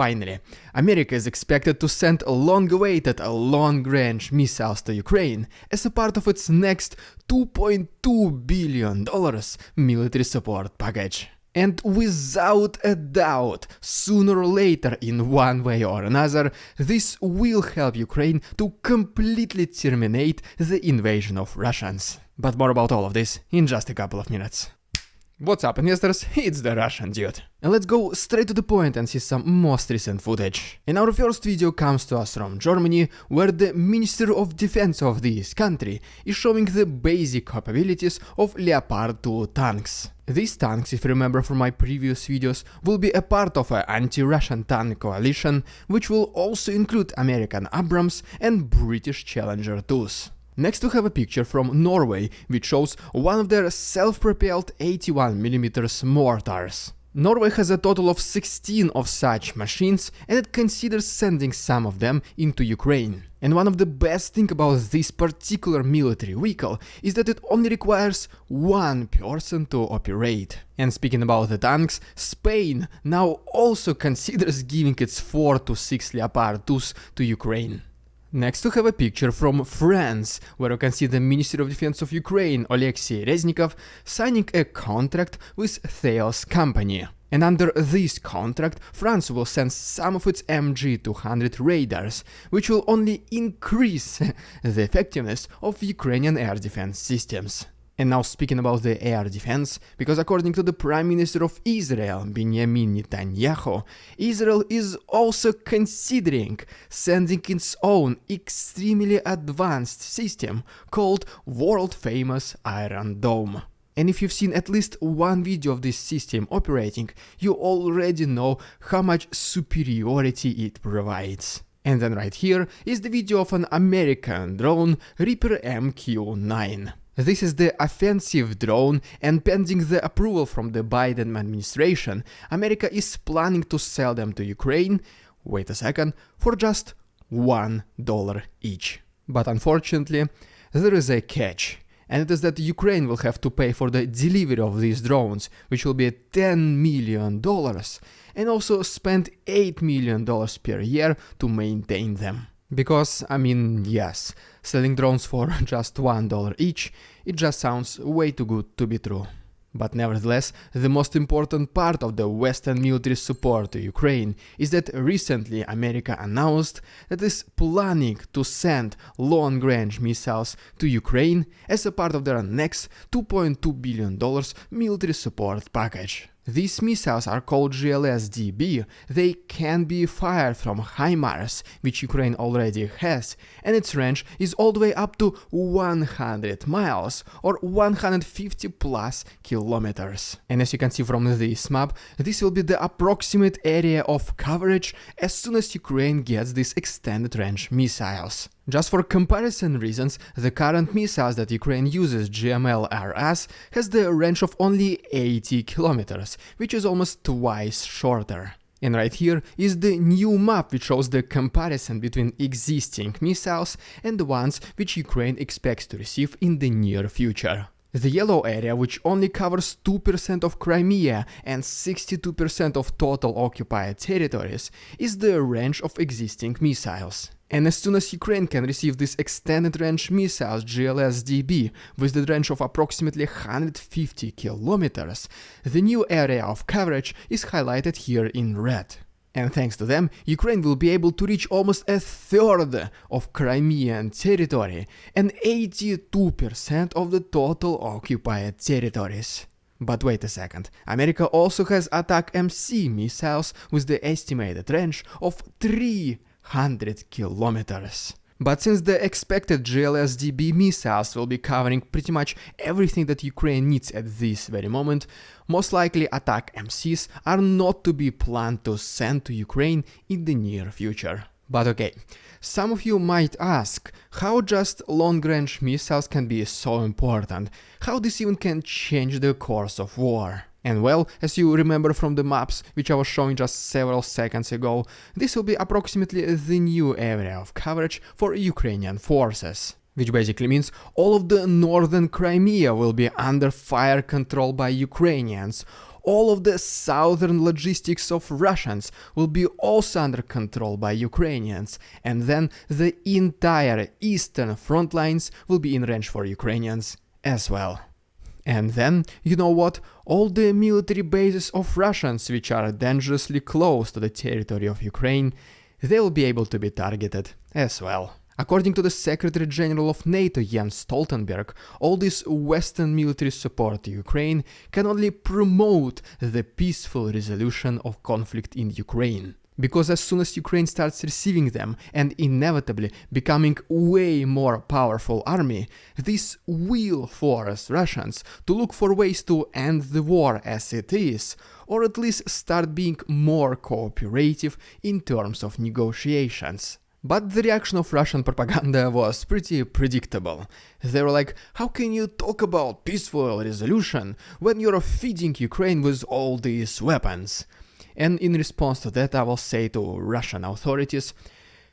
finally, America is expected to send long-awaited long-range missiles to Ukraine as a part of its next $2.2 billion military support package. And without a doubt, sooner or later, in one way or another, this will help Ukraine to completely terminate the invasion of Russians. But more about all of this in just a couple of minutes. What's up, investors? It's the Russian dude. And let's go straight to the point and see some most recent footage. And our first video comes to us from Germany, where the Minister of Defense of this country is showing the basic capabilities of Leopard 2 tanks. These tanks, if you remember from my previous videos, will be a part of an anti-Russian tank coalition, which will also include American Abrams and British Challenger 2s. Next we have a picture from Norway, which shows one of their self-propelled 81mm mortars. Norway has a total of 16 of such machines, and it considers sending some of them into Ukraine. And one of the best things about this particular military vehicle is that it only requires one person to operate. And speaking about the tanks, Spain now also considers giving its 4 to 6 Leopard 2s to Ukraine. Next we have a picture from France, where you can see the Ministry of Defense of Ukraine, Alexei Reznikov, signing a contract with Thales company. And under this contract, France will send some of its MG-200 radars, which will only increase the effectiveness of Ukrainian air defense systems. And now speaking about the air defense, because according to the Prime Minister of Israel, Benjamin Netanyahu, Israel is also considering sending its own extremely advanced system called world-famous Iron Dome. And if you've seen at least one video of this system operating, you already know how much superiority it provides. And then right here is the video of an American drone, Reaper MQ-9. This is the offensive drone, and pending the approval from the Biden administration, America is planning to sell them to Ukraine, wait a second, for just $1 each. But unfortunately, there is a catch, and it is that Ukraine will have to pay for the delivery of these drones, which will be $10 million, and also spend $8 million per year to maintain them. Because, I mean, yes, selling drones for just $1 each, it just sounds way too good to be true. But nevertheless, the most important part of the Western military support to Ukraine is that recently America announced that it is planning to send long-range missiles to Ukraine as a part of their next $2.2 billion military support package. These missiles are called GLSDB. They can be fired from HIMARS, which Ukraine already has, and its range is all the way up to 100 miles or 150 plus kilometers. And as you can see from this map, this will be the approximate area of coverage as soon as Ukraine gets these extended range missiles. Just for comparison reasons, the current missiles that Ukraine uses, GML-RS, has the range of only 80 kilometers, which is almost twice shorter. And right here is the new map which shows the comparison between existing missiles and the ones which Ukraine expects to receive in the near future. The yellow area, which only covers 2% of Crimea and 62% of total occupied territories, is the range of existing missiles. And as soon as Ukraine can receive these extended range missiles GLSDB with the range of approximately 150 kilometers, the new area of coverage is highlighted here in red. And thanks to them, Ukraine will be able to reach almost a third of Crimean territory and 82% of the total occupied territories. But wait a second, America also has Attack-MC missiles with the estimated range of 300 kilometers. But since the expected GLSDB missiles will be covering pretty much everything that Ukraine needs at this very moment, most likely Attack-MCs are not to be planned to send to Ukraine in the near future. But okay, some of you might ask how just long-range missiles can be so important, how this even can change the course of war. And well, as you remember from the maps which I was showing just several seconds ago, this will be approximately the new area of coverage for Ukrainian forces. Which basically means all of the northern Crimea will be under fire control by Ukrainians. all of the southern logistics of Russians will be also under control by Ukrainians, and then the entire eastern front lines will be in range for Ukrainians as well. And then, you know what, all the military bases of Russians which are dangerously close to the territory of Ukraine, they will be able to be targeted as well. According to the Secretary General of NATO Jens Stoltenberg, all this Western military support to Ukraine can only promote the peaceful resolution of conflict in Ukraine. Because as soon as Ukraine starts receiving them and inevitably becoming way more powerful army, this will force Russians to look for ways to end the war as it is, or at least start being more cooperative in terms of negotiations. But the reaction of Russian propaganda was pretty predictable. They were like, how can you talk about peaceful resolution when you're feeding Ukraine with all these weapons? And in response to that, I will say to Russian authorities,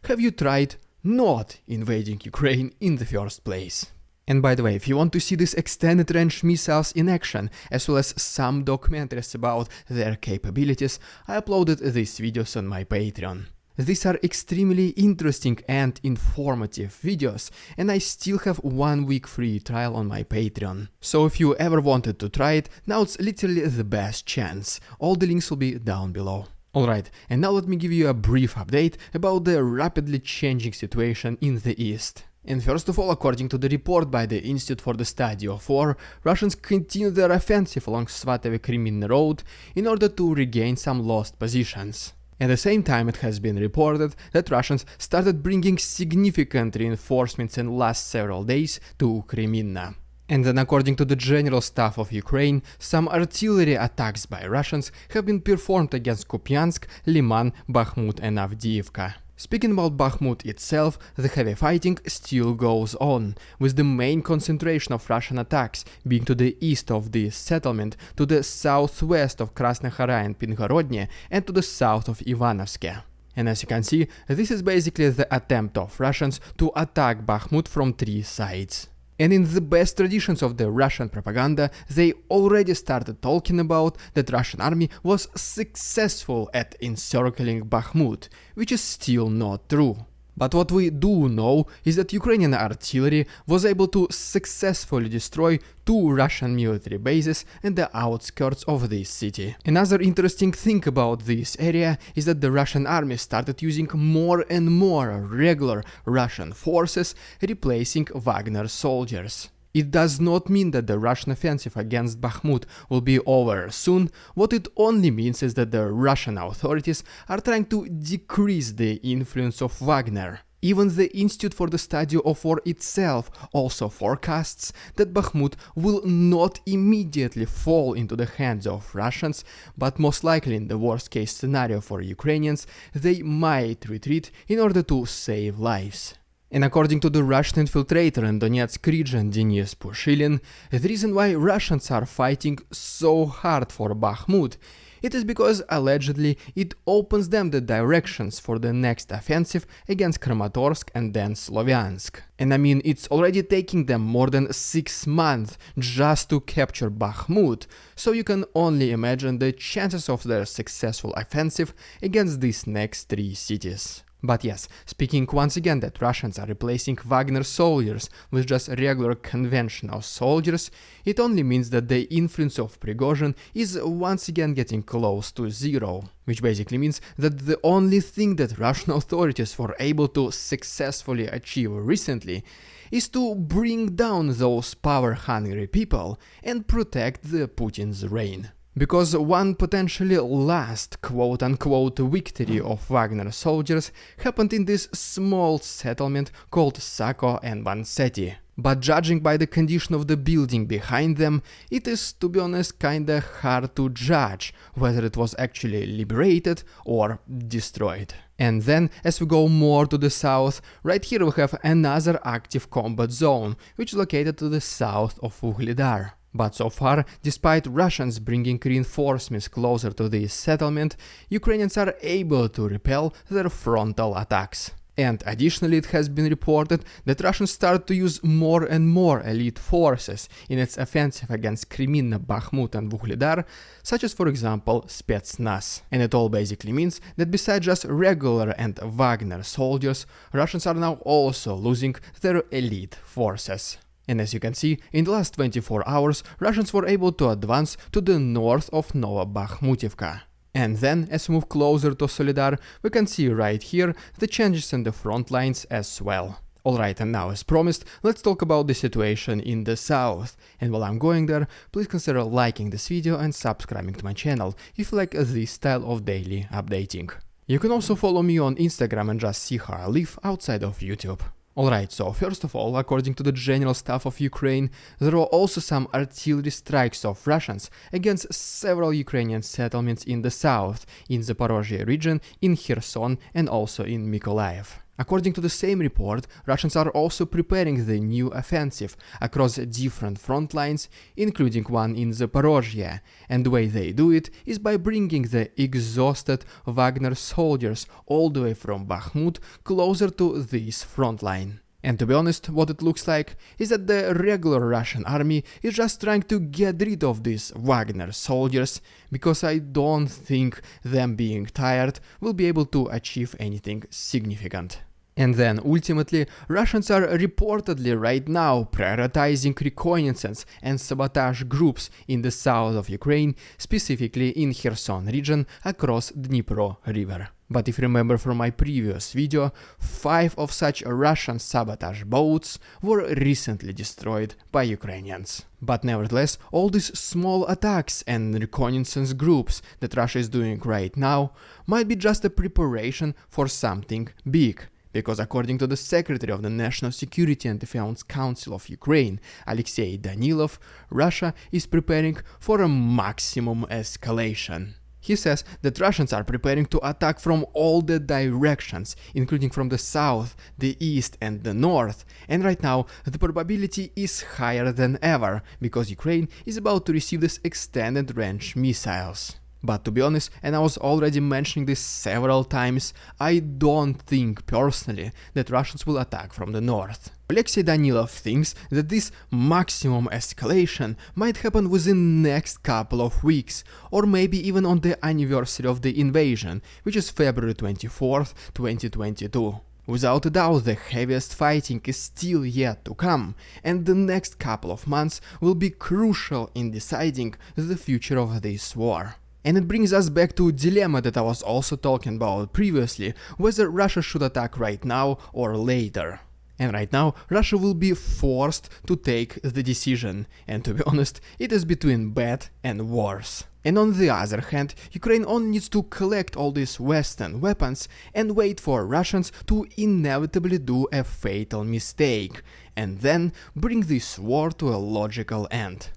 have you tried not invading Ukraine in the first place? And by the way, if you want to see these extended range missiles in action, as well as some documentaries about their capabilities, I uploaded these videos on my Patreon. These are extremely interesting and informative videos, and I still have 1 week free trial on my Patreon. So if you ever wanted to try it, now it's literally the best chance. All the links will be down below. Alright, and now let me give you a brief update about the rapidly changing situation in the East. And first of all, according to the report by the Institute for the Study of War, Russians continue their offensive along Svatovo-Kreminny Road in order to regain some lost positions. At the same time, it has been reported that Russians started bringing significant reinforcements in the last several days to Kreminna. And then, according to the General Staff of Ukraine, some artillery attacks by Russians have been performed against Kupiansk, Liman, Bakhmut and Avdiivka. Speaking about Bakhmut itself, the heavy fighting still goes on, with the main concentration of Russian attacks being to the east of the settlement, to the southwest of Krasnohora and Pingorodny, and to the south of Ivanovsk. And as you can see, this is basically the attempt of Russians to attack Bakhmut from 3 sides. And in the best traditions of the Russian propaganda, they already started talking about that Russian army was successful at encircling Bakhmut, which is still not true. But what we do know is that Ukrainian artillery was able to successfully destroy 2 Russian military bases in the outskirts of this city. Another interesting thing about this area is that the Russian army started using more and more regular Russian forces, replacing Wagner soldiers. It does not mean that the Russian offensive against Bakhmut will be over soon. What it only means is that the Russian authorities are trying to decrease the influence of Wagner. Even the Institute for the Study of War itself also forecasts that Bakhmut will not immediately fall into the hands of Russians, but most likely in the worst case scenario for Ukrainians, they might retreat in order to save lives. And according to the Russian infiltrator in Donetsk region Denis Pushilin, the reason why Russians are fighting so hard for Bakhmut, it is because allegedly it opens them the directions for the next offensive against Kramatorsk and then Slovyansk. And I mean, it's already taking them more than 6 months just to capture Bakhmut, so you can only imagine the chances of their successful offensive against these next 3 cities. But yes, speaking once again that Russians are replacing Wagner soldiers with just regular conventional soldiers, it only means that the influence of Prigozhin is once again getting close to 0. Which basically means that the only thing that Russian authorities were able to successfully achieve recently is to bring down those power-hungry people and protect the Putin's reign. Because one potentially last quote-unquote victory of Wagner soldiers happened in this small settlement called Sako and Vanseti. But judging by the condition of the building behind them, it is, to be honest, kinda hard to judge whether it was actually liberated or destroyed. And then, as we go more to the south, right here we have another active combat zone, which is located to the south of Vuhledar. But so far, despite Russians bringing reinforcements closer to this settlement, Ukrainians are able to repel their frontal attacks. And additionally, it has been reported that Russians start to use more and more elite forces in its offensive against Kreminna, Bakhmut and Vuhledar, such as for example Spetsnaz. And it all basically means that besides just regular and Wagner soldiers, Russians are now also losing their elite forces. And as you can see, in the last 24 hours, Russians were able to advance to the north of Nova Bakhmutivka. And then, as we move closer to Solidar, we can see right here the changes in the front lines as well. Alright, and now as promised, let's talk about the situation in the south. And while I'm going there, please consider liking this video and subscribing to my channel if you like this style of daily updating. You can also follow me on Instagram and just see how I live outside of YouTube. Alright, so first of all, according to the General Staff of Ukraine, there were also some artillery strikes of Russians against several Ukrainian settlements in the south, in the Zaporozhye region, in Kherson and also in Mykolaiv. According to the same report, Russians are also preparing the new offensive across different front lines, including one in Zaporozhye, and the way they do it is by bringing the exhausted Wagner soldiers all the way from Bakhmut closer to this front line. And to be honest, what it looks like is that the regular Russian army is just trying to get rid of these Wagner soldiers, because I don't think them being tired will be able to achieve anything significant. And then ultimately, Russians are reportedly right now prioritizing reconnaissance and sabotage groups in the south of Ukraine, specifically in Kherson region across Dnipro river. But if you remember from my previous video, 5 of such Russian sabotage boats were recently destroyed by Ukrainians. But nevertheless, all these small attacks and reconnaissance groups that Russia is doing right now might be just a preparation for something big. Because according to the Secretary of the National Security and Defense Council of Ukraine, Alexei Danilov, Russia is preparing for a maximum escalation. He says that Russians are preparing to attack from all the directions, including from the south, the east and the north, and right now the probability is higher than ever, because Ukraine is about to receive these extended range missiles. But to be honest, and I was already mentioning this several times, I don't think personally that Russians will attack from the north. Alexei Danilov thinks that this maximum escalation might happen within the next couple of weeks, or maybe even on the anniversary of the invasion, which is February 24th, 2022. Without a doubt, the heaviest fighting is still yet to come, and the next couple of months will be crucial in deciding the future of this war. And it brings us back to a dilemma that I was also talking about previously, whether Russia should attack right now or later. And right now, Russia will be forced to take the decision, and to be honest, it is between bad and worse. And on the other hand, Ukraine only needs to collect all these Western weapons and wait for Russians to inevitably do a fatal mistake, and then bring this war to a logical end.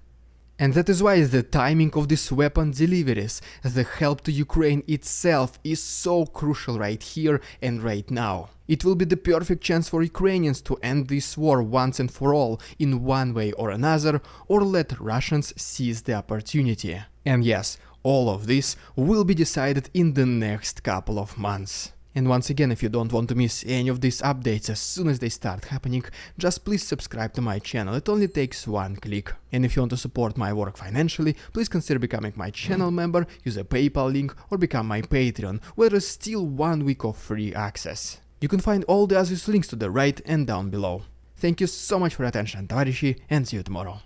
And that is why the timing of these weapon deliveries, the help to Ukraine itself, is so crucial right here and right now. It will be the perfect chance for Ukrainians to end this war once and for all in one way or another, or let Russians seize the opportunity. And yes, all of this will be decided in the next couple of months. And once again, if you don't want to miss any of these updates as soon as they start happening, just please subscribe to my channel, it only takes one click. And if you want to support my work financially, please consider becoming my channel member, use a PayPal link or become my Patreon, where there is still 1 week of free access. You can find all the obvious links to the right and down below. Thank you so much for your attention, товарищи, and see you tomorrow.